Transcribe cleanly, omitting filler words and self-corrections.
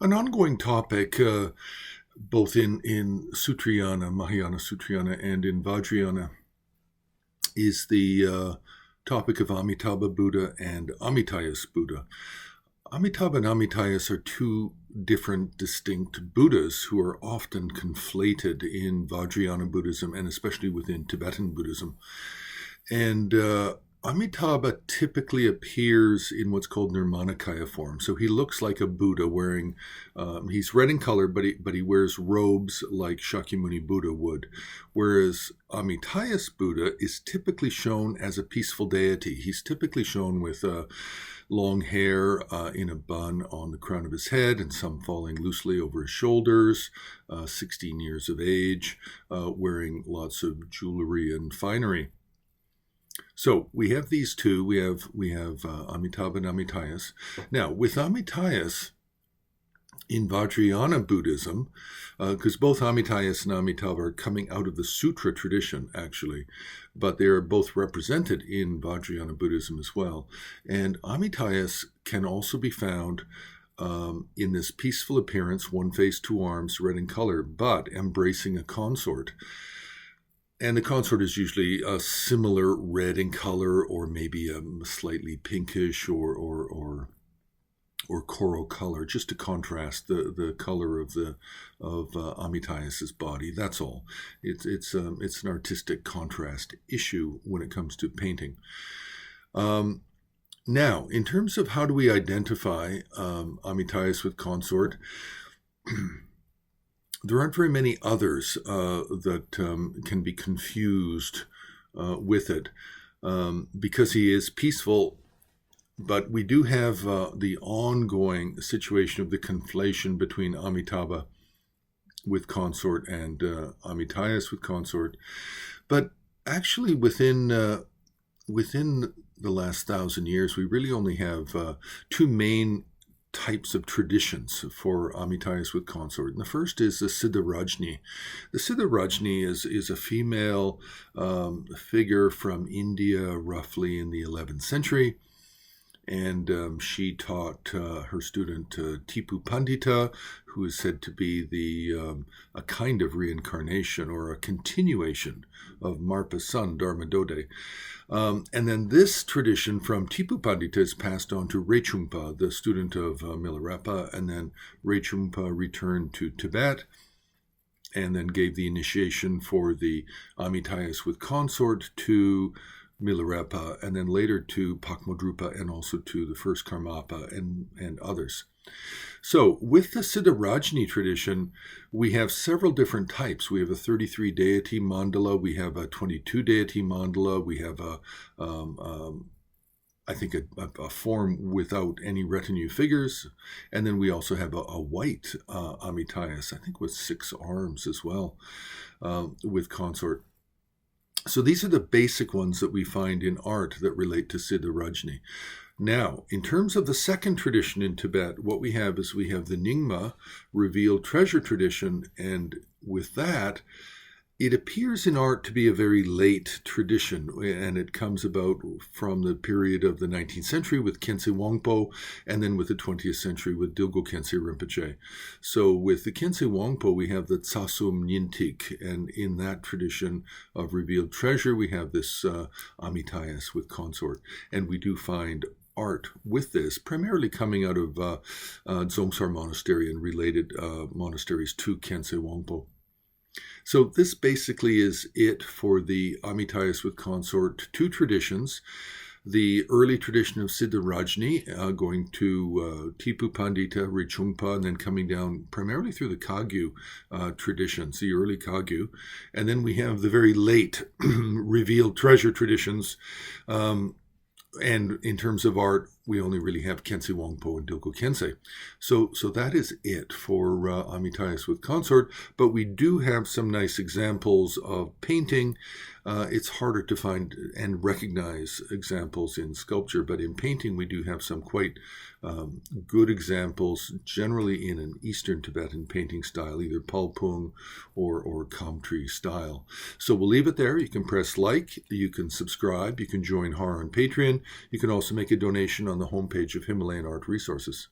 An ongoing topic, both in Sutrayana, Mahayana Sutrayana, and in Vajrayana, is the topic of Amitabha Buddha and Amitayus Buddha. Amitabha and Amitayus are two different, distinct Buddhas who are often conflated in Vajrayana Buddhism and especially within Tibetan Buddhism. And Amitabha typically appears in what's called Nirmanakaya form. So he looks like a Buddha wearing, he's red in color, but he wears robes like Shakyamuni Buddha would. Whereas Amitayus Buddha is typically shown as a peaceful deity. He's typically shown with long hair in a bun on the crown of his head and some falling loosely over his shoulders, 16 years of age, wearing lots of jewelry and finery. So we have these two. We have Amitabha and Amitayus. Now, with Amitayus, in Vajrayana Buddhism, because both Amitayus and Amitabha are coming out of the Sutra tradition, actually, but they are both represented in Vajrayana Buddhism as well. And Amitayus can also be found in this peaceful appearance, one face, two arms, red in color, but embracing a consort. And the consort is usually a similar red in color, or maybe a slightly pinkish or coral color, just to contrast the color of Amitayus's body. That's all. It's an artistic contrast issue when it comes to painting. Now, in terms of how do we identify Amitayus with consort, there aren't very many others that can be confused with it because he is peaceful. But we do have the ongoing situation of the conflation between Amitabha with consort and Amitayus with consort. But actually, within the last 1,000 years, we really only have two main types of traditions for Amitayus with consort. And the first is the Siddha Rajnyi. The Siddha Rajnyi is a female figure from India, roughly in the 11th century. And she taught her student Tipu Pandita, who is said to be a kind of reincarnation or a continuation of Marpa's son, Dharmadode. And then this tradition from Tipu Pandita is passed on to Rechungpa, the student of Milarepa, and then Rechungpa returned to Tibet and then gave the initiation for the Amitayus with consort to Milarepa, and then later to Pakmodrupa and also to the first Karmapa and others. So with the Siddha Rajni tradition, we have several different types. We have a 33 deity mandala, we have a 22 deity mandala, we have a form without any retinue figures, and then we also have a white Amitayus, I think with 6 arms as well, with consort. So these are the basic ones that we find in art that relate to Siddha Rajni. Now, in terms of the second tradition in Tibet, what we have is we have the Nyingma revealed treasure tradition, and with that, it appears in art to be a very late tradition, and it comes about from the period of the 19th century with Khyentse Wangpo, and then with the 20th century with Dilgo Khyentse Rinpoche. So with the Khyentse Wangpo, we have the Tsasum Nyingtig, and in that tradition of revealed treasure, we have this Amitayus with consort, and we do find art with this, primarily coming out of Dzongtsar Monastery and related monasteries to Khyentse Wangpo. So this basically is it for the Amitayus with consort two traditions. The early tradition of Siddha Rajni, going to Tipu Pandita, Rechungpa, and then coming down primarily through the Kagyu traditions, the early Kagyu. And then we have the very late revealed treasure traditions. And in terms of art, we only really have Khyentse Wangpo and Dilgo Khyentse. So that is it for Amitayus with consort, but we do have some nice examples of painting. It's harder to find and recognize examples in sculpture, but in painting we do have some quite good examples, generally in an Eastern Tibetan painting style, either Palpung or Kamtree style. So we'll leave it there. You can press like, you can subscribe, you can join HAR on Patreon. You can also make a donation on the homepage of Himalayan Art Resources.